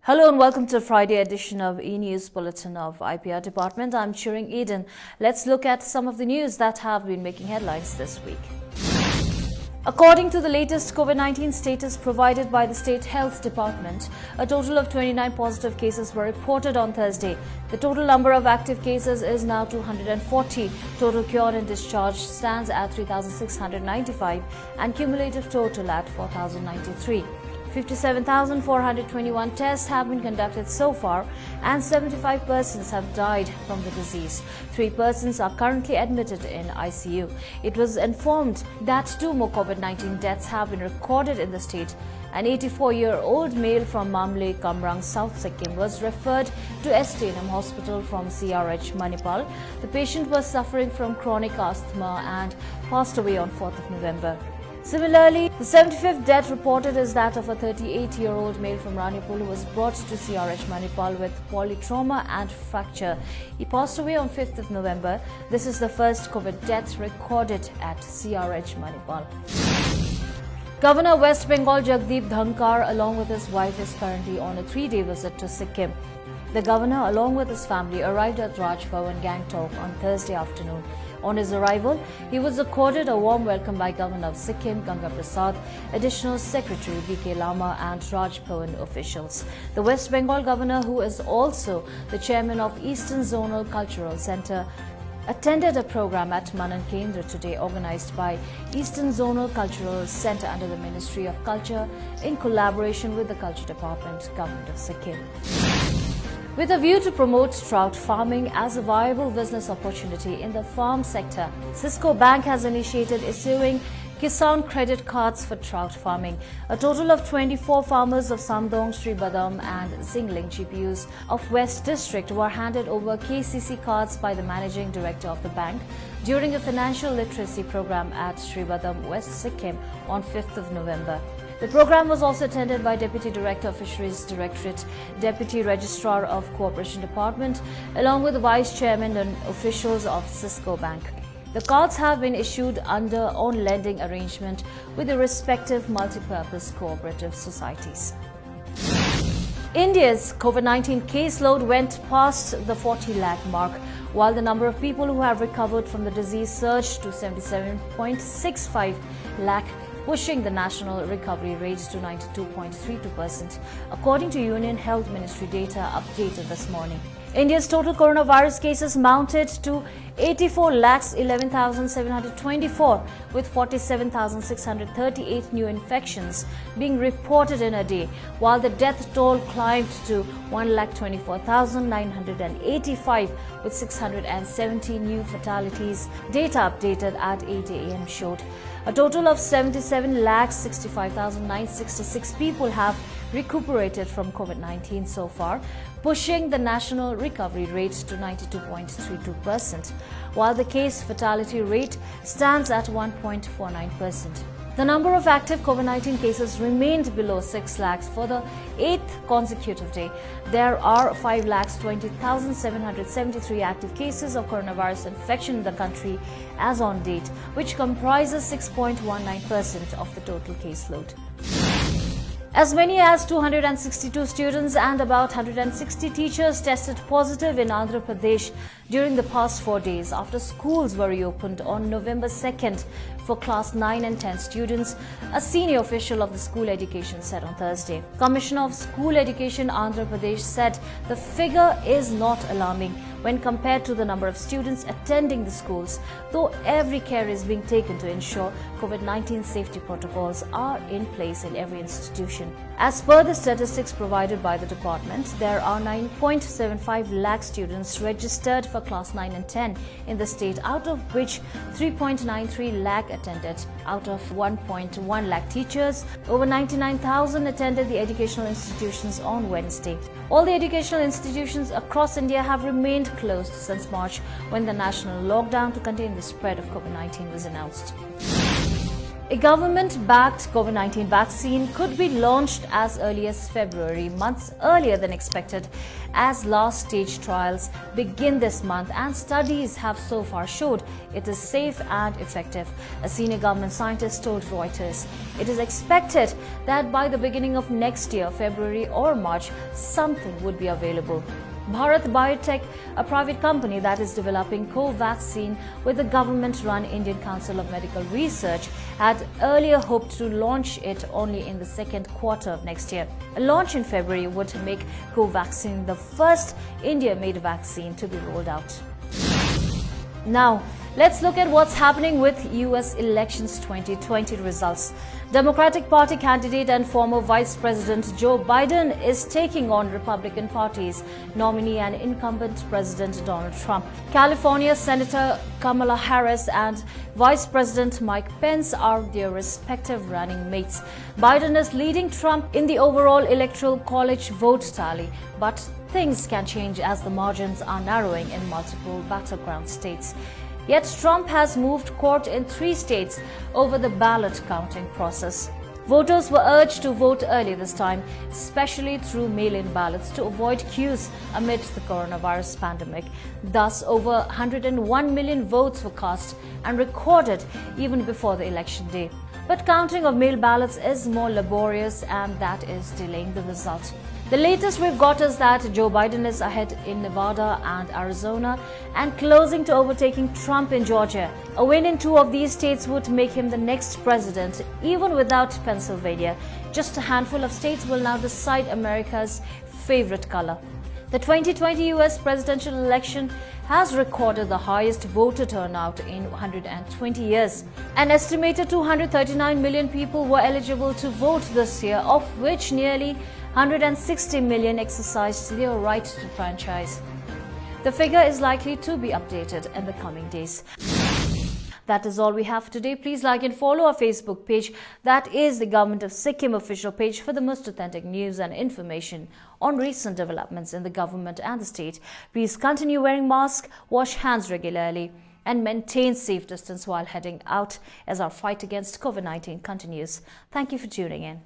Hello and welcome to Friday edition of English Bulletin of IPR Department. I'm cheering Eden. Let's look at some of the news that have been making headlines this week. According to the latest COVID-19 status provided by the State Health Department, a total of 29 positive cases were reported on Thursday. The total number of active cases is now 240. Total cured and discharged stands at 3,695 and cumulative total at 4,093. 57,421 tests have been conducted so far and 75 persons have died from the disease. 3 persons are currently admitted in ICU. It was informed that 2 more COVID-19 deaths have been recorded in the state. An 84-year-old male from Mamle, Kamrang, South Sikkim was referred to STNM Hospital from CRH, Manipal. The patient was suffering from chronic asthma and passed away on 4th of November. Similarly, the 75th death reported is that of a 38-year-old male from Ranipur who was brought to CRH Manipal with polytrauma and fracture. He passed away on 5th of November. This is the first COVID death recorded at CRH Manipal. Governor West Bengal Jagdeep Dhankar along with his wife is currently on a 3-day visit to Sikkim. The governor along with his family arrived at Raj Bhavan, Gangtok on Thursday afternoon. On his arrival, he was accorded a warm welcome by Governor of Sikkim, Ganga Prasad, Additional Secretary V.K. Lama and Raj Bhavan officials. The West Bengal governor, who is also the chairman of Eastern Zonal Cultural Centre, attended a program at Manan Kendra today organized by Eastern Zonal Cultural Centre under the Ministry of Culture in collaboration with the Culture Department, Government of Sikkim. With a view to promote trout farming as a viable business opportunity in the farm sector, Cisco Bank has initiated issuing Kisan credit cards for trout farming. A total of 24 farmers of Samdong, Sribadam and Singling GPUs of West District were handed over KCC cards by the Managing Director of the bank during a financial literacy program at Sribadam, West Sikkim on 5th of November. The program was also attended by Deputy Director of Fisheries Directorate, Deputy Registrar of Cooperation Department, along with the Vice Chairman and officials of Cisco Bank. The cards have been issued under on-lending arrangement with the respective multi-purpose cooperative societies. India's COVID-19 caseload went past the 40 lakh mark, while the number of people who have recovered from the disease surged to 77.65 lakh, pushing the national recovery rate to 92.32%, according to Union Health Ministry data updated this morning. India's total coronavirus cases mounted to 84,11,724, with 47,638 new infections being reported in a day, while the death toll climbed to 1,24,985, with 670 new fatalities. Data updated at 8 a.m. showed a total of 77,65,966 people have recuperated from COVID-19 so far, pushing the national recovery rate to 92.32%, while the case fatality rate stands at 1.49%. The number of active COVID-19 cases remained below 6 lakhs for the 8th consecutive day. There are 5,20,773 active cases of coronavirus infection in the country as on date, which comprises 6.19% of the total caseload. As many as 262 students and about 160 teachers tested positive in Andhra Pradesh during the past 4 days after schools were reopened on November 2nd for class 9 and 10 students, a senior official of the school education said on Thursday. Commissioner of School Education Andhra Pradesh said the figure is not alarming when compared to the number of students attending the schools, though every care is being taken to ensure COVID-19 safety protocols are in place in every institution. As per the statistics provided by the department, there are 9.75 lakh students registered for class 9 and 10 in the state, out of which 3.93 lakh attended. Out of 1.1 lakh teachers, over 99,000 attended the educational institutions on Wednesday. All the educational institutions across India have remained closed since March, when the national lockdown to contain the spread of COVID-19 was announced. A government-backed COVID-19 vaccine could be launched as early as February, months earlier than expected, as last-stage trials begin this month, and studies have so far showed it is safe and effective. A senior government scientist told Reuters it is expected that by the beginning of next year, February or March, something would be available. Bharat Biotech, a private company that is developing Covaxin with the government-run Indian Council of Medical Research, had earlier hoped to launch it only in the second quarter of next year. A launch in February would make Covaxin the first India-made vaccine to be rolled out. Now, let's look at what's happening with US elections 2020 results. Democratic Party candidate and former Vice President Joe Biden is taking on Republican Party's nominee and incumbent President Donald Trump. California Senator Kamala Harris and Vice President Mike Pence are their respective running mates. Biden is leading Trump in the overall Electoral College vote tally, but things can change as the margins are narrowing in multiple battleground states. Yet Trump has moved court in 3 states over the ballot counting process. Voters were urged to vote early this time, especially through mail-in ballots, to avoid queues amidst the coronavirus pandemic. Thus, over 101 million votes were cast and recorded even before the election day. But counting of mail ballots is more laborious, and that is delaying the result. The latest we've got is that Joe Biden is ahead in Nevada and Arizona and closing to overtaking Trump in Georgia. A win in 2 of these states would make him the next president, even without Pennsylvania. Just a handful of states will now decide America's favorite color. The 2020 US presidential election has recorded the highest voter turnout in 120 years. An estimated 239 million people were eligible to vote this year, of which nearly 160 million exercised their right to franchise. The figure is likely to be updated in the coming days. That is all we have today. Please like and follow our Facebook page, that is the Government of Sikkim official page, for the most authentic news and information on recent developments in the government and the state. Please continue wearing masks, wash hands regularly, and maintain safe distance while heading out as our fight against COVID-19 continues. Thank you for tuning in.